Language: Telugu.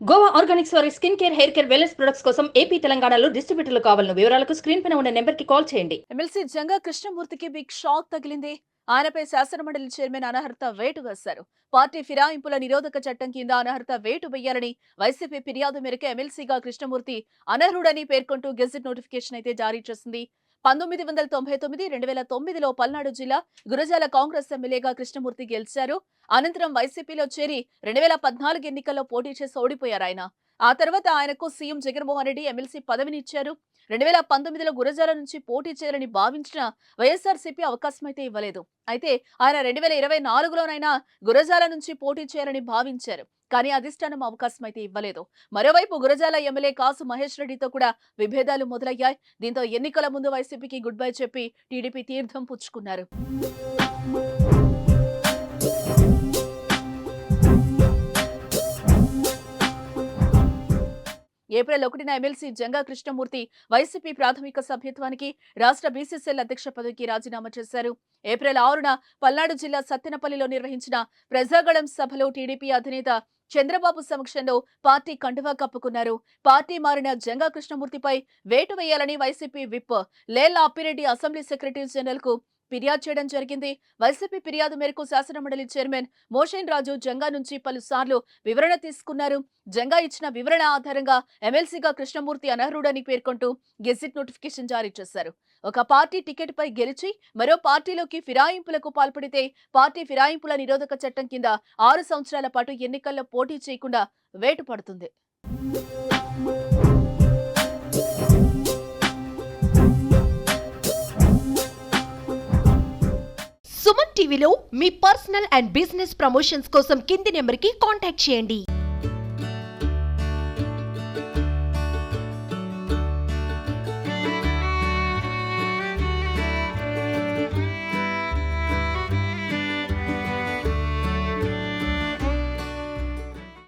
గోవా ఆర్గానిక్స్ వారి skin care, hair care, wellness products కోసం ఏపీ, తెలంగాణలో డిస్ట్రిబ్యూటర్లు కావాలను వివరాలకు స్క్రీన్ పైన ఉన్న నెంబర్కి కాల్ చేయండి. ఎమ్మెల్సీ జంగా కృష్ణమూర్తికి బిగ్ షాక్ తగిలింది. ఆయనపై శాసనమండలి చైర్మన్ అనర్హత వేటు వేశారు. పార్టీ ఫిరాయింపుల నిరోధక చట్టం కింద అనర్హత వేటు వేయాలని వైసీపీ ఫిర్యాదు మేరకు ఎమ్మెల్సీగా కృష్ణమూర్తి అనర్హుడని పేర్కొంటూ గెజిట్ నోటిఫికేషన్ అయితే జారీ చేసింది. 1999, 2009లో పల్నాడు జిల్లా గురజాల కాంగ్రెస్ ఎమ్మెల్యేగా కృష్ణమూర్తి గెలిచారు. అనంతరం వైసీపీలో చేరి 2014 ఎన్నికల్లో పోటీ చేసి ఓడిపోయారు ఆయన. ఆ తర్వాత ఆయనకు సీఎం జగన్మోహన్ రెడ్డి ఎమ్మెల్సీ పదవినిచ్చారు. 2019లో గురజాల నుంచి పోటీ చేయాలని భావించిన వైఎస్ఆర్సీపీ అవకాశం అయితే ఇవ్వలేదు. అయితే ఆయన 2024లోనైనా గురజాల నుంచి పోటీ చేయాలని భావించారు. కానీ అధిష్టానం అవకాశం అయితే ఇవ్వలేదు. మరోవైపు గురజాల ఎమ్మెల్యే కాసు మహేష్ రెడ్డితో కూడా విభేదాలు మొదలయ్యాయి. దీంతో ఎన్నికల ముందు వైసీపీకి గుడ్ బై చెప్పి టీడీపీ తీర్థం పుచ్చుకున్నారు. ఏప్రిల్ 1న ఎమ్మెల్సీ జంగా కృష్ణమూర్తి వైసీపీ ప్రాథమిక సభ్యత్వానికి, రాష్ట్ర బీసీసీఎల్ అధ్యక్ష పదవికి రాజీనామా చేశారు. ఏప్రిల్ 6న పల్నాడు జిల్లా సత్తెనపల్లిలో నిర్వహించిన ప్రజాగళం సభలో టీడీపీ అధినేత చంద్రబాబు సమక్షంలో పార్టీ కండువా కప్పుకున్నారు. పార్టీ మారిన జంగా కృష్ణమూర్తిపై వేటు వేయాలని YCP whip Lella Appireddy assembly secretary general కు ఫిర్యాదు చేయడం జరిగింది. వైసీపీ ఫిర్యాదు మేరకు శాసనమండలి చైర్మన్ మోషేన్ రాజు జంగా నుంచి పలుసార్లు వివరణ తీసుకున్నారు. జంగా ఇచ్చిన వివరణ ఆధారంగా ఎమ్మెల్సీగా కృష్ణమూర్తి అనర్హుడని పేర్కొంటూ గెజిట్ నోటిఫికేషన్ జారీ చేశారు. ఒక పార్టీ టికెట్ పై గెలిచి మరో పార్టీలోకి ఫిరాయింపులకు పాల్పడితే పార్టీ ఫిరాయింపుల నిరోధక చట్టం కింద 6 సంవత్సరాల పాటు ఎన్నికల్లో పోటీ చేయకుండా వేటు పడుతుంది. సుమన్ టీవీలో మీ పర్సనల్ అండ్ బిజినెస్ ప్రమోషన్స్ కోసం కింది నెంబర్కి కాంటాక్ట్ చేయండి.